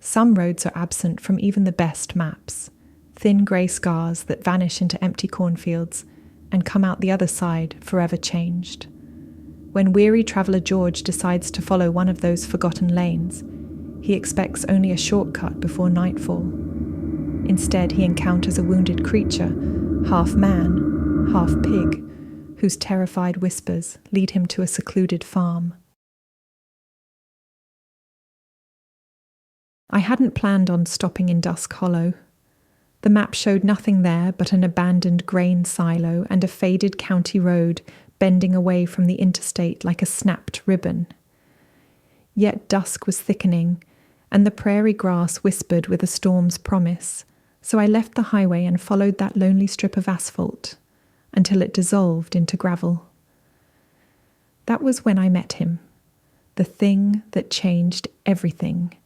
Some roads are absent from even the best maps, thin grey scars that vanish into empty cornfields and come out the other side forever changed. When weary traveller George decides to follow one of those forgotten lanes, he expects only a shortcut before nightfall. Instead, he encounters a wounded creature, half man, half pig, whose terrified whispers lead him to a secluded farm. I hadn't planned on stopping in Dusk Hollow. The map showed nothing there but an abandoned grain silo and a faded county road bending away from the interstate like a snapped ribbon. Yet dusk was thickening, and the prairie grass whispered with a storm's promise, so I left the highway and followed that lonely strip of asphalt until it dissolved into gravel. That was when I met him, the thing that changed everything.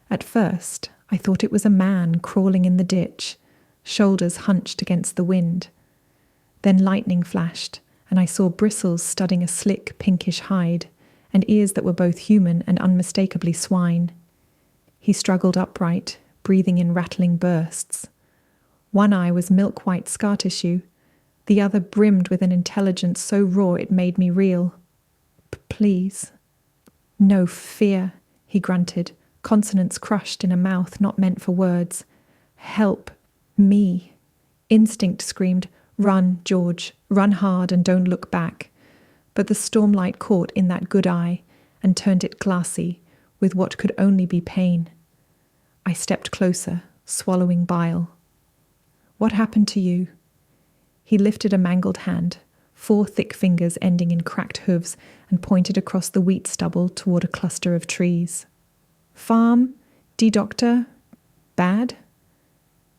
At first, I thought it was a man crawling in the ditch, shoulders hunched against the wind. Then lightning flashed, and I saw bristles studding a slick, pinkish hide, and ears that were both human and unmistakably swine. He struggled upright, breathing in rattling bursts. One eye was milk-white scar tissue, the other brimmed with an intelligence so raw it made me reel. Please. No fear, he grunted, consonants crushed in a mouth not meant for words. Help me. Instinct screamed, run, George, run hard and don't look back. But the stormlight caught in that good eye and turned it glassy with what could only be pain. I stepped closer, swallowing bile. What happened to you? He lifted a mangled hand, 4 thick fingers ending in cracked hooves, and pointed across the wheat stubble toward a cluster of trees. Farm? Doctor? Bad?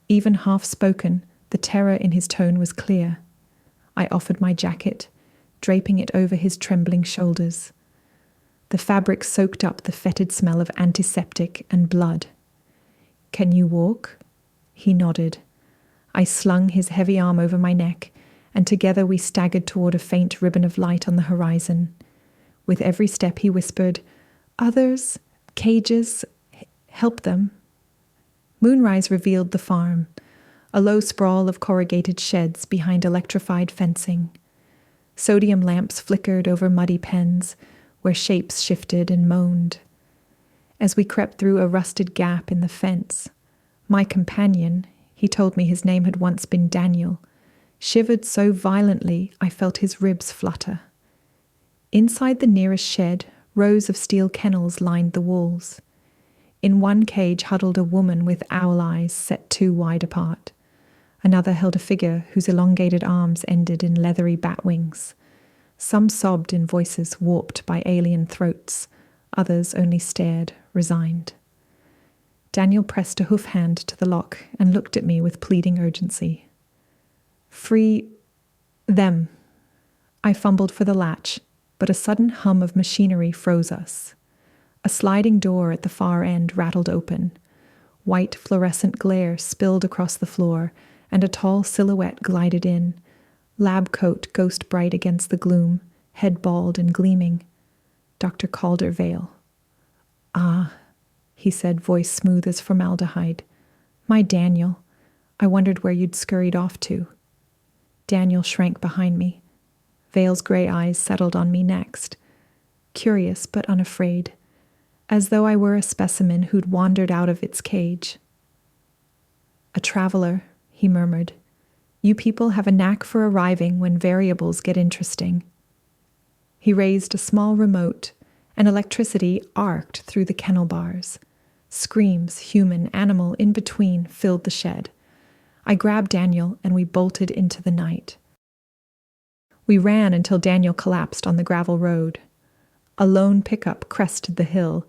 Even half-spoken, the terror in his tone was clear. I offered my jacket, draping it over his trembling shoulders. The fabric soaked up the fetid smell of antiseptic and blood. Can you walk? He nodded. I slung his heavy arm over my neck, and together we staggered toward a faint ribbon of light on the horizon. With every step he whispered, others, cages, help them. Moonrise revealed the farm, a low sprawl of corrugated sheds behind electrified fencing. Sodium lamps flickered over muddy pens, where shapes shifted and moaned. As we crept through a rusted gap in the fence, my companion, he told me his name had once been Daniel, shivered so violently I felt his ribs flutter. Inside the nearest shed, rows of steel kennels lined the walls. In one cage huddled a woman with owl eyes set too wide apart. Another held a figure whose elongated arms ended in leathery bat wings. Some sobbed in voices warped by alien throats. Others only stared, resigned. Daniel pressed a hoof hand to the lock and looked at me with pleading urgency. Free them. I fumbled for the latch, but a sudden hum of machinery froze us. A sliding door at the far end rattled open. White fluorescent glare spilled across the floor, and a tall silhouette glided in, lab coat ghost bright against the gloom, head bald and gleaming. Dr. Calder Vale. Ah, he said, voice smooth as formaldehyde. My Daniel. I wondered where you'd scurried off to. Daniel shrank behind me. Vale's grey eyes settled on me next, curious but unafraid, as though I were a specimen who'd wandered out of its cage. A traveler, he murmured. You people have a knack for arriving when variables get interesting. He raised a small remote, and electricity arced through the kennel bars. Screams, human, animal, in between, filled the shed. I grabbed Daniel, and we bolted into the night. We ran until Daniel collapsed on the gravel road. A lone pickup crested the hill,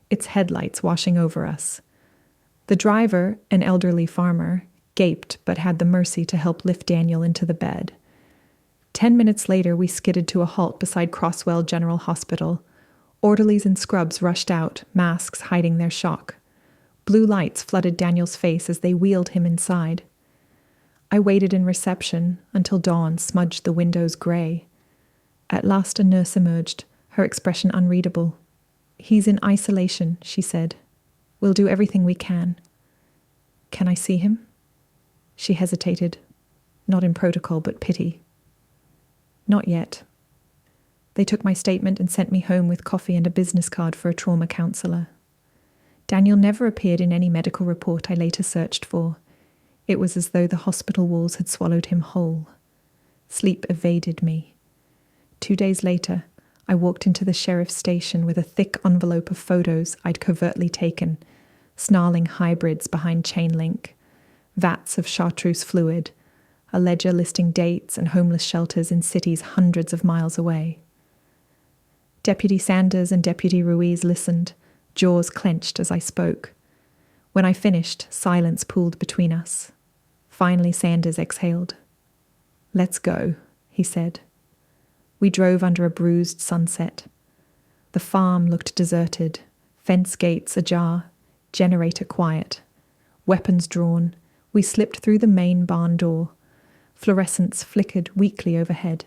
its headlights washing over us. The driver, an elderly farmer, gaped but had the mercy to help lift Daniel into the bed. 10 minutes later, we skidded to a halt beside Crosswell General Hospital. Orderlies and scrubs rushed out, masks hiding their shock. Blue lights flooded Daniel's face as they wheeled him inside. I waited in reception until dawn smudged the windows gray. At last a nurse emerged, her expression unreadable. He's in isolation, she said. We'll do everything we can. Can I see him? She hesitated, not in protocol, but pity. Not yet. They took my statement and sent me home with coffee and a business card for a trauma counsellor. Daniel never appeared in any medical report I later searched for. It was as though the hospital walls had swallowed him whole. Sleep evaded me. 2 days later, I walked into the sheriff's station with a thick envelope of photos I'd covertly taken, snarling hybrids behind chain link, vats of chartreuse fluid, a ledger listing dates and homeless shelters in cities hundreds of miles away. Deputy Sanders and Deputy Ruiz listened, jaws clenched as I spoke. When I finished, silence pooled between us. Finally, Sanders exhaled. "Let's go," he said. We drove under a bruised sunset. The farm looked deserted, fence gates ajar, generator quiet. Weapons drawn, we slipped through the main barn door. Fluorescents flickered weakly overhead,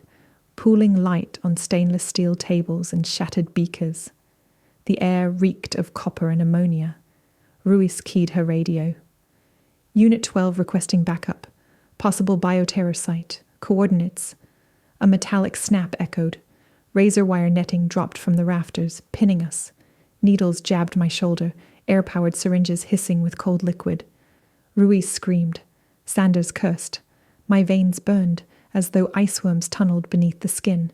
pooling light on stainless steel tables and shattered beakers. The air reeked of copper and ammonia. Ruiz keyed her radio. Unit 12 requesting backup. Possible bioterror site. Coordinates. A metallic snap echoed. Razor wire netting dropped from the rafters, pinning us. Needles jabbed my shoulder, air-powered syringes hissing with cold liquid. Ruiz screamed. Sanders cursed. My veins burned, as though iceworms tunneled beneath the skin.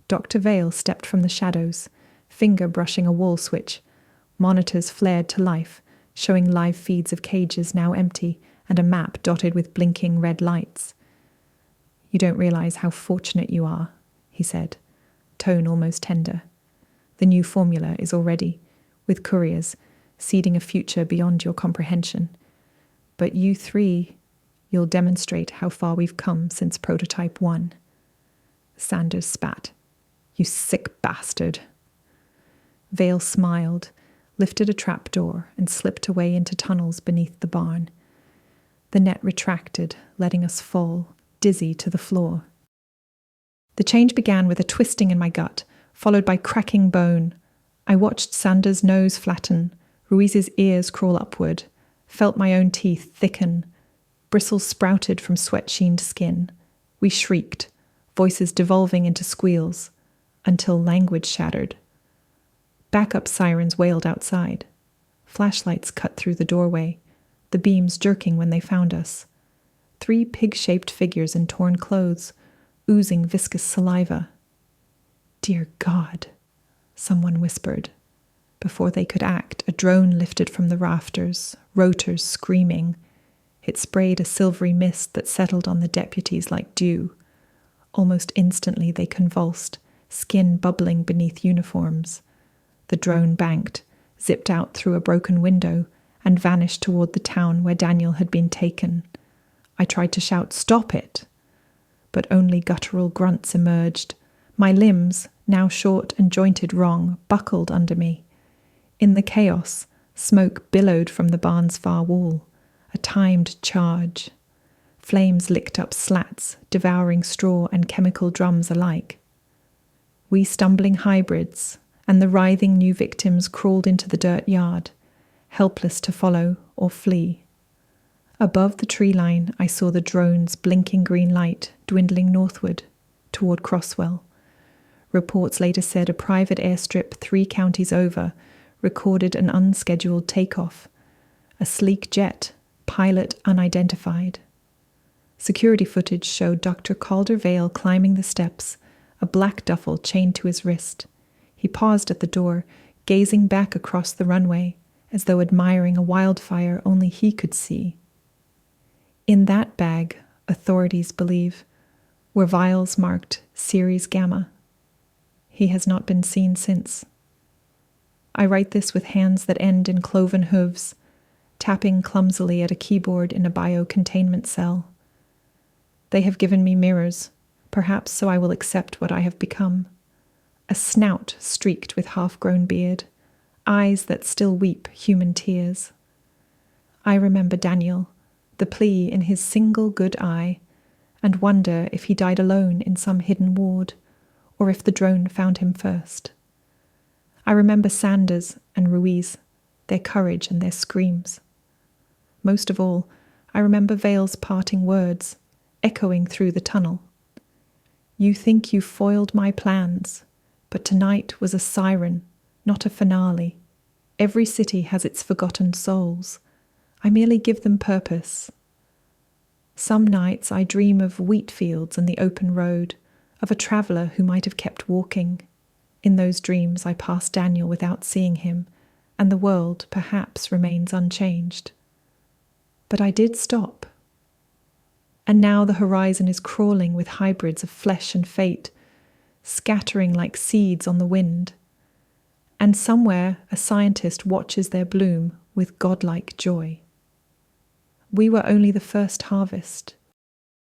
Dr. Vale stepped from the shadows, finger brushing a wall switch. Monitors flared to life, showing live feeds of cages now empty and a map dotted with blinking red lights. "You don't realize how fortunate you are," he said, tone almost tender. "The new formula is already, with couriers, seeding a future beyond your comprehension. But you three, you'll demonstrate how far we've come since Prototype 1. Sanders spat. "You sick bastard." Vale smiled, lifted a trapdoor, and slipped away into tunnels beneath the barn. The net retracted, letting us fall, dizzy, to the floor. The change began with a twisting in my gut, followed by cracking bone. I watched Sanders' nose flatten, Ruiz's ears crawl upward, felt my own teeth thicken. Bristles sprouted from sweat-sheened skin. We shrieked, voices devolving into squeals, until language shattered. Backup sirens wailed outside. Flashlights cut through the doorway, the beams jerking when they found us. 3 pig-shaped figures in torn clothes, oozing viscous saliva. "Dear God," someone whispered. Before they could act, a drone lifted from the rafters, rotors screaming. It sprayed a silvery mist that settled on the deputies like dew. Almost instantly they convulsed, skin bubbling beneath uniforms. The drone banked, zipped out through a broken window, and vanished toward the town where Daniel had been taken. I tried to shout, "Stop it!" But only guttural grunts emerged. My limbs, now short and jointed wrong, buckled under me. In the chaos, smoke billowed from the barn's far wall, a timed charge. Flames licked up slats, devouring straw and chemical drums alike. We stumbling hybrids and the writhing new victims crawled into the dirt yard, helpless to follow or flee. Above the tree line, I saw the drone's blinking green light dwindling northward, toward Crosswell. Reports later said a private airstrip 3 counties over recorded an unscheduled takeoff. A sleek jet, pilot unidentified. Security footage showed Dr. Calder Vale climbing the steps, a black duffel chained to his wrist. He paused at the door, gazing back across the runway, as though admiring a wildfire only he could see. In that bag, authorities believe, were vials marked Series Gamma. He has not been seen since. I write this with hands that end in cloven hooves, tapping clumsily at a keyboard in a bio-containment cell. They have given me mirrors, perhaps so I will accept what I have become. A snout streaked with half-grown beard, eyes that still weep human tears. I remember Daniel, the plea in his single good eye, and wonder if he died alone in some hidden ward, or if the drone found him first. I remember Sanders and Ruiz, their courage and their screams. Most of all, I remember Vale's parting words, echoing through the tunnel. You think you foiled my plans, but tonight was a siren, not a finale. Every city has its forgotten souls. I merely give them purpose. Some nights I dream of wheat fields and the open road, of a traveller who might have kept walking. In those dreams I pass Daniel without seeing him, and the world perhaps remains unchanged. But I did stop. And now the horizon is crawling with hybrids of flesh and fate, scattering like seeds on the wind. And somewhere a scientist watches their bloom with godlike joy. We were only the first harvest.